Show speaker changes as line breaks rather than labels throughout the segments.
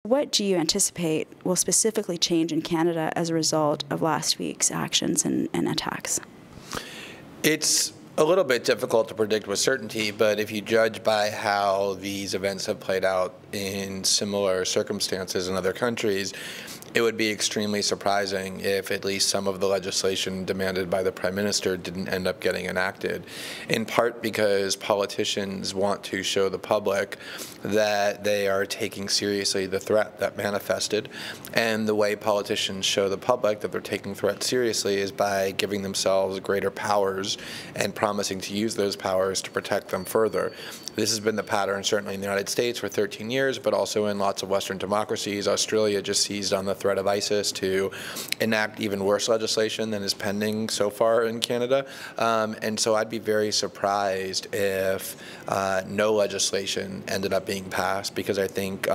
What do you anticipate will specifically change in Canada as a result of last week's actions and attacks?
It's a little bit difficult to predict with certainty, but if you judge by how these events have played out in similar circumstances in other countries, it would be extremely surprising if at least some of the legislation demanded by the Prime Minister didn't end up getting enacted, in part because politicians want to show the public that they are taking seriously the threat that manifested. And the way politicians show the public that they're taking threats seriously is by giving themselves greater powers and promising to use those powers to protect them further. This has been the pattern certainly in the United States for 13 years, but also in lots of Western democracies. Australia just seized on the threat of ISIS to enact even worse legislation than is pending so far in Canada. And so I'd be very surprised if no legislation ended up being passed, because I think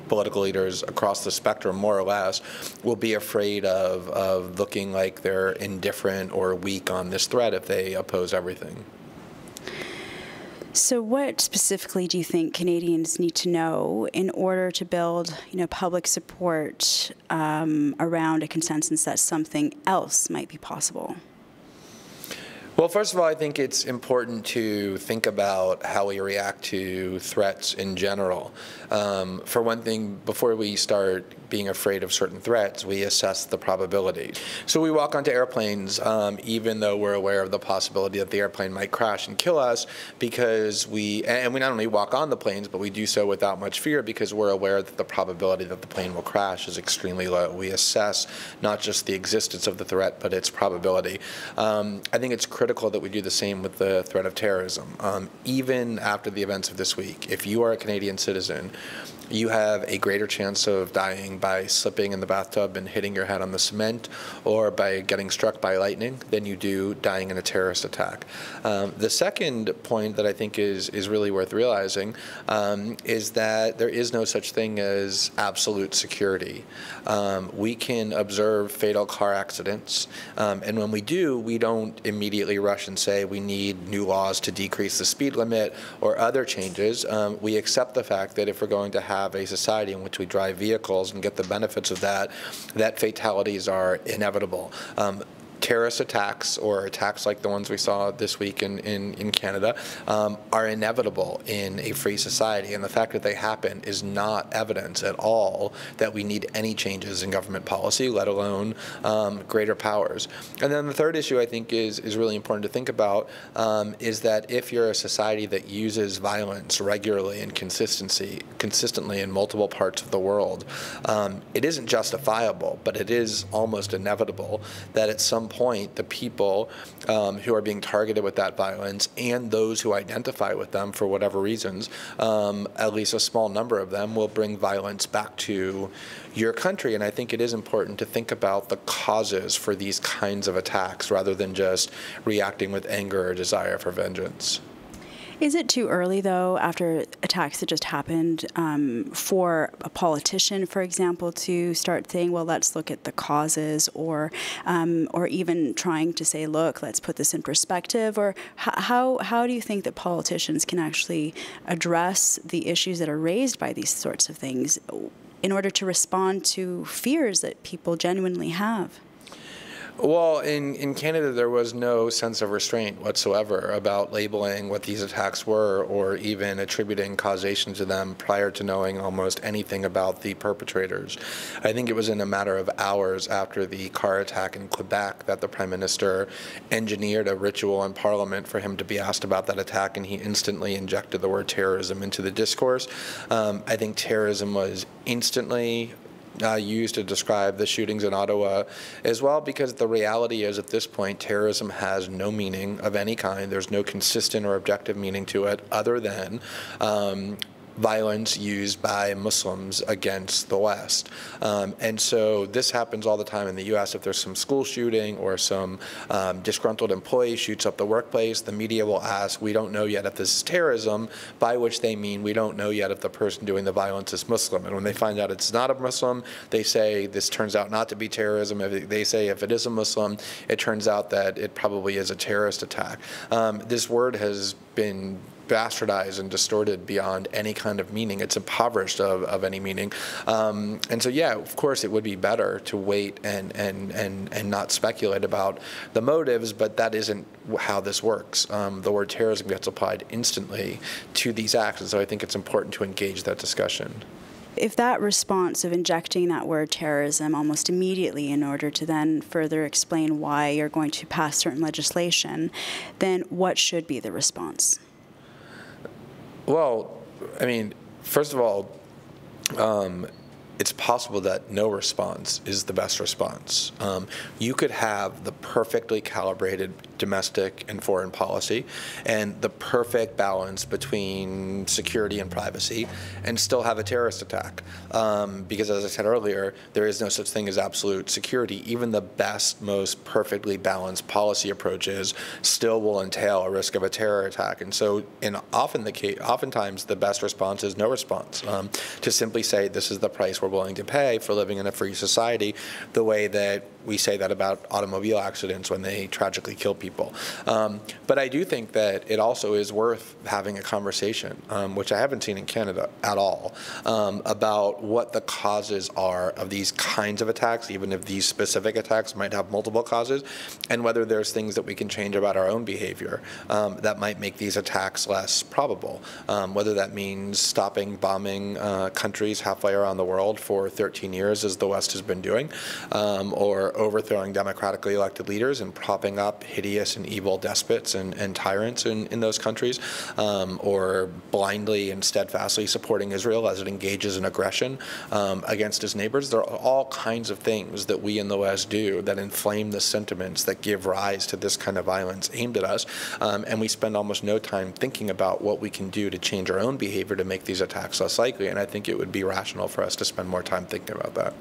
political leaders across the spectrum, more or less, will be afraid of looking like they're indifferent or weak on this threat if they oppose everything.
So what specifically do you think Canadians need to know in order to build, public support around a consensus that something else might be possible?
Well, first of all, I think it's important to think about how we react to threats in general. For one thing, before we start being afraid of certain threats, we assess the probability. So we walk onto airplanes even though we're aware of the possibility that the airplane might crash and kill us, because we not only walk on the planes, but we do so without much fear because we're aware that the probability that the plane will crash is extremely low. We assess not just the existence of the threat, but its probability. I think it's critical that we do the same with the threat of terrorism. Even after the events of this week, if you are a Canadian citizen, you have a greater chance of dying by slipping in the bathtub and hitting your head on the cement, or by getting struck by lightning, than you do dying in a terrorist attack. The second point that I think is really worth realizing is that there is no such thing as absolute security. We can observe fatal car accidents, and when we do, we don't immediately rush and say we need new laws to decrease the speed limit or other changes. We accept the fact that if we're going to have a society in which we drive vehicles and get the benefits of that, that fatalities are inevitable. Terrorist attacks, or attacks like the ones we saw this week in Canada, are inevitable in a free society, and the fact that they happen is not evidence at all that we need any changes in government policy, let alone greater powers. And then the third issue I think is really important to think about is that if you're a society that uses violence regularly and consistently in multiple parts of the world, it isn't justifiable, but it is almost inevitable that at some point the people who are being targeted with that violence, and those who identify with them for whatever reasons, at least a small number of them, will bring violence back to your country. And I think it is important to think about the causes for these kinds of attacks rather than just reacting with anger or desire for vengeance.
Is it too early, though, after attacks that just happened, for a politician, for example, to start saying, well, let's look at the causes, or even trying to say, look, let's put this in perspective? Or how do you think that politicians can actually address the issues that are raised by these sorts of things in order to respond to fears that people genuinely have?
Well, in Canada, there was no sense of restraint whatsoever about labeling what these attacks were, or even attributing causation to them prior to knowing almost anything about the perpetrators. I think it was in a matter of hours after the car attack in Quebec that the Prime Minister engineered a ritual in Parliament for him to be asked about that attack, and he instantly injected the word terrorism into the discourse. I think terrorism was instantly used to describe the shootings in Ottawa as well, because the reality is at this point terrorism has no meaning of any kind. There's no consistent or objective meaning to it other than violence used by Muslims against the West. And so this happens all the time in the U.S. If there's some school shooting or some disgruntled employee shoots up the workplace, the media will ask, we don't know yet if this is terrorism, by which they mean we don't know yet if the person doing the violence is Muslim. And when they find out it's not a Muslim, they say this turns out not to be terrorism. If they say if it is a Muslim, it turns out that it probably is a terrorist attack. This word has been bastardized and distorted beyond any kind of meaning. It's impoverished of any meaning. And so, yeah, of course, it would be better to wait and not speculate about the motives, but that isn't how this works. The word terrorism gets applied instantly to these acts, and so I think it's important to engage that discussion.
If that response of injecting that word terrorism almost immediately in order to then further explain why you're going to pass certain legislation, then what should be the response?
Well, I mean, first of all, it's possible that no response is the best response. You could have the perfectly calibrated domestic and foreign policy and the perfect balance between security and privacy and still have a terrorist attack. Because as I said earlier, there is no such thing as absolute security. Even the best, most perfectly balanced policy approaches still will entail a risk of a terror attack. And so oftentimes the best response is no response. To simply say this is the price we're willing to pay for living in a free society, the way that we say that about automobile accidents when they tragically kill people. But I do think that it also is worth having a conversation, which I haven't seen in Canada at all, about what the causes are of these kinds of attacks, even if these specific attacks might have multiple causes, and whether there's things that we can change about our own behavior that might make these attacks less probable, whether that means stopping bombing countries halfway around the world for 13 years, as the West has been doing, or overthrowing democratically elected leaders and propping up hideous and evil despots and tyrants in those countries, or blindly and steadfastly supporting Israel as it engages in aggression against its neighbors. There are all kinds of things that we in the West do that inflame the sentiments that give rise to this kind of violence aimed at us, and we spend almost no time thinking about what we can do to change our own behavior to make these attacks less likely, and I think it would be rational for us to spend more time thinking about that.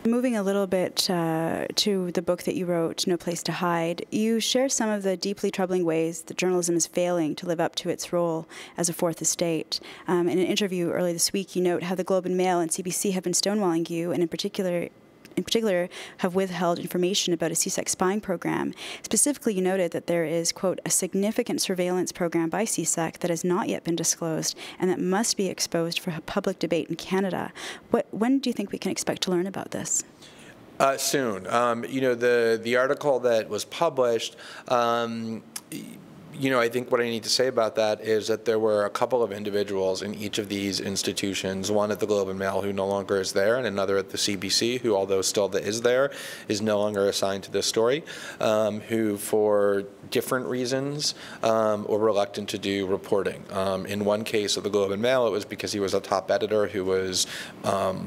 Moving a little bit to the book that you wrote, No Place to Hide, you share some of the deeply troubling ways that journalism is failing to live up to its role as a fourth estate. In an interview earlier this week, you note how the Globe and Mail and CBC have been stonewalling you, and in particular have withheld information about a CSEC spying program. Specifically, you noted that there is, quote, a significant surveillance program by CSEC that has not yet been disclosed and that must be exposed for public debate in Canada. When do you think we can expect to learn about this?
Soon. You know, the article that was published, you know, I think what I need to say about that is that there were a couple of individuals in each of these institutions, one at the Globe and Mail who no longer is there, and another at the CBC who, although still is there, is no longer assigned to this story, who for different reasons were reluctant to do reporting. In one case of the Globe and Mail, it was because he was a top editor who was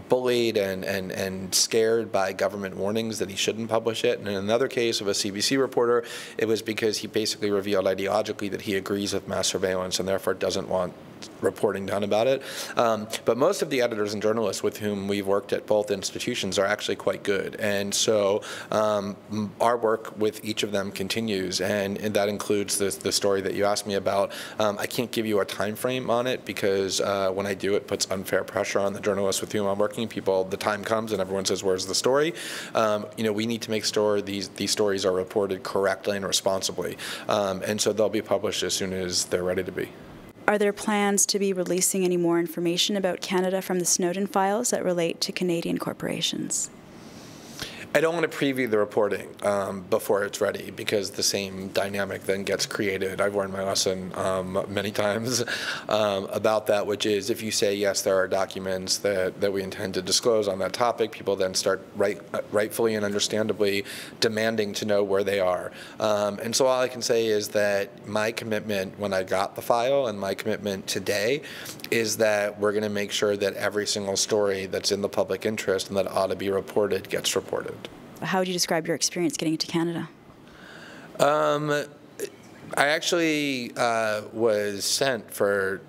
bullied and scared by government warnings that he shouldn't publish it. And in another case of a CBC reporter, it was because he basically revealed ideologically that he agrees with mass surveillance and therefore doesn't want reporting done about it. But most of the editors and journalists with whom we've worked at both institutions are actually quite good. And so our work with each of them continues, and that includes the story that you asked me about. I can't give you a time frame on it because when I do, it puts unfair pressure on the journalists with whom I'm working. The time comes and everyone says, where's the story? You know, we need to make sure these stories are reported correctly and responsibly. And so they'll be published as soon as they're ready to be.
Are there plans to be releasing any more information about Canada from the Snowden files that relate to Canadian corporations?
I don't want to preview the reporting before it's ready because the same dynamic then gets created. I've learned my lesson many times about that, which is if you say, yes, there are documents that we intend to disclose on that topic, people then start rightfully and understandably demanding to know where they are. And so all I can say is that my commitment when I got the file and my commitment today is that we're going to make sure that every single story that's in the public interest and that ought to be reported gets reported.
How would you describe your experience getting into Canada?
I actually was sent for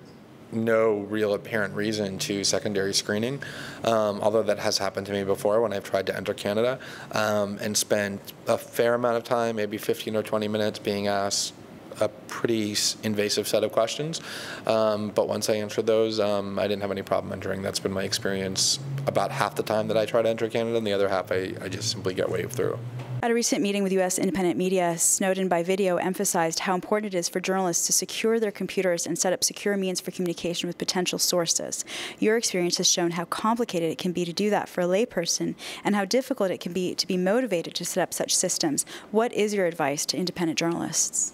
no real apparent reason to secondary screening, although that has happened to me before when I've tried to enter Canada, and spent a fair amount of time, maybe 15 or 20 minutes, being asked a pretty invasive set of questions. But once I answered those, I didn't have any problem entering. That's been my experience about half the time that I try to enter Canada, and the other half I just simply get waved through.
At a recent meeting with U.S. independent media, Snowden by video emphasized how important it is for journalists to secure their computers and set up secure means for communication with potential sources. Your experience has shown how complicated it can be to do that for a layperson and how difficult it can be to be motivated to set up such systems. What is your advice to independent journalists?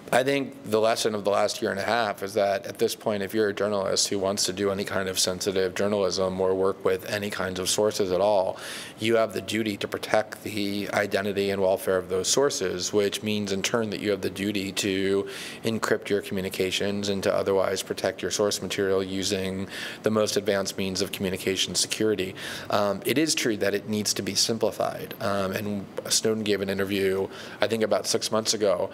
I think the lesson of the last year and a half is that at this point, if you're a journalist who wants to do any kind of sensitive journalism or work with any kinds of sources at all, you have the duty to protect the identity and welfare of those sources, which means in turn that you have the duty to encrypt your communications and to otherwise protect your source material using the most advanced means of communication security. It is true that it needs to be simplified. And Snowden gave an interview, I think about 6 months ago,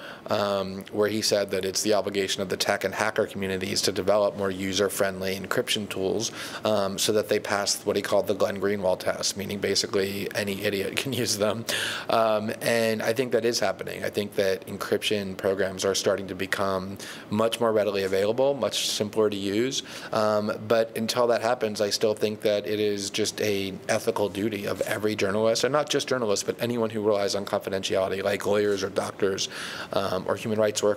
where he said that it's the obligation of the tech and hacker communities to develop more user-friendly encryption tools so that they pass what he called the Glenn Greenwald test, meaning basically any idiot can use them. And I think that is happening. I think that encryption programs are starting to become much more readily available, much simpler to use. But until that happens, I still think that it is just an ethical duty of every journalist, and not just journalists, but anyone who relies on confidentiality, like lawyers or doctors or human rights workers,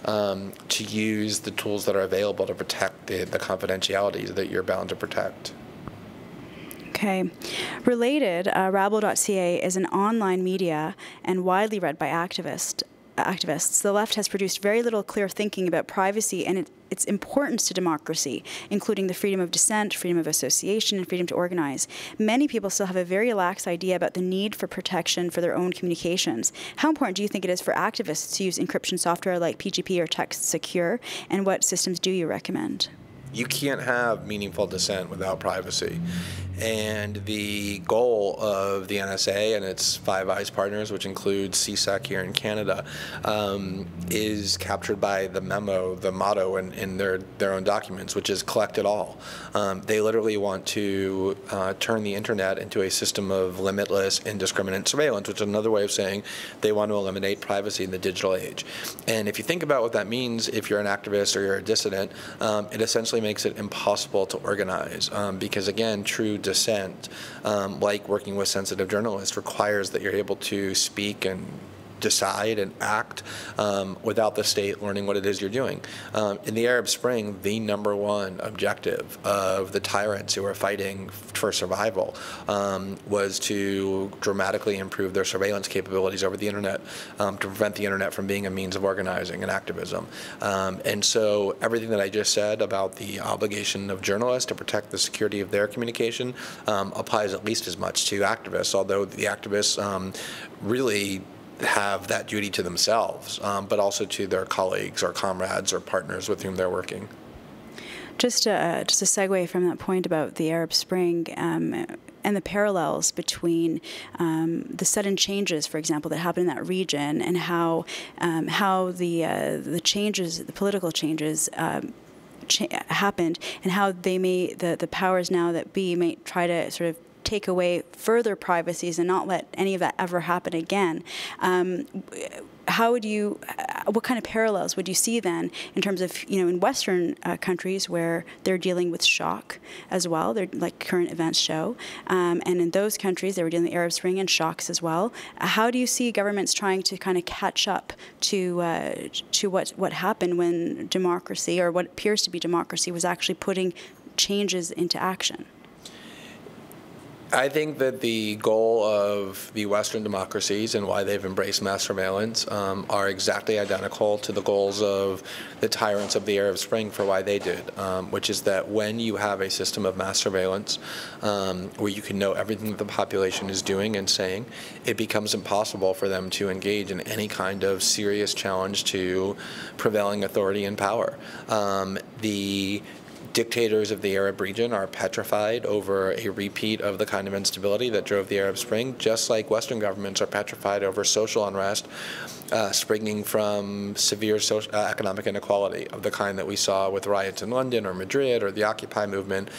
to use the tools that are available to protect the confidentiality that you're bound to protect.
Okay. Related, rabble.ca is an online media and widely read by activists. The left has produced very little clear thinking about privacy and its importance to democracy, including the freedom of dissent, freedom of association, and freedom to organize. Many people still have a very lax idea about the need for protection for their own communications. How important do you think it is for activists to use encryption software like PGP or Text Secure, and what systems do you recommend?
You can't have meaningful dissent without privacy. And the goal of the NSA and its Five Eyes partners, which includes CSEC here in Canada, is captured by the motto in their own documents, which is collect it all. They literally want to turn the internet into a system of limitless, indiscriminate surveillance, which is another way of saying they want to eliminate privacy in the digital age. And if you think about what that means, if you're an activist or you're a dissident, it essentially makes it impossible to organize because, again, true dissent, like working with sensitive journalists, requires that you're able to speak and decide and act without the state learning what it is you're doing. In the Arab Spring, the #1 objective of the tyrants who were fighting for survival was to dramatically improve their surveillance capabilities over the internet, to prevent the internet from being a means of organizing and activism. And so everything that I just said about the obligation of journalists to protect the security of their communication applies at least as much to activists, although the activists really have that duty to themselves, but also to their colleagues or comrades or partners with whom they're working.
Just a segue from that point about the Arab Spring and the parallels between the sudden changes, for example, that happened in that region, and how the changes, the political changes, happened, and how they may the powers now that be may try to sort of take away further privacies and not let any of that ever happen again. How would you, what kind of parallels would you see then in terms of, in Western countries where they're dealing with shock as well, they're like current events show, and in those countries they were dealing with Arab Spring and shocks as well. How do you see governments trying to kind of catch up to what happened when democracy, or what appears to be democracy, was actually putting changes into action?
I think that the goal of the Western democracies and why they've embraced mass surveillance are exactly identical to the goals of the tyrants of the Arab Spring for why they did, which is that when you have a system of mass surveillance where you can know everything that the population is doing and saying, it becomes impossible for them to engage in any kind of serious challenge to prevailing authority and power. The dictators of the Arab region are petrified over a repeat of the kind of instability that drove the Arab Spring, just like Western governments are petrified over social unrest springing from severe economic inequality of the kind that we saw with riots in London or Madrid or the Occupy movement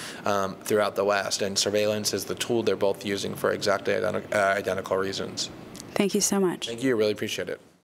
throughout the West. And surveillance is the tool they're both using for exactly identical reasons.
Thank you so much.
Thank you. I really appreciate it.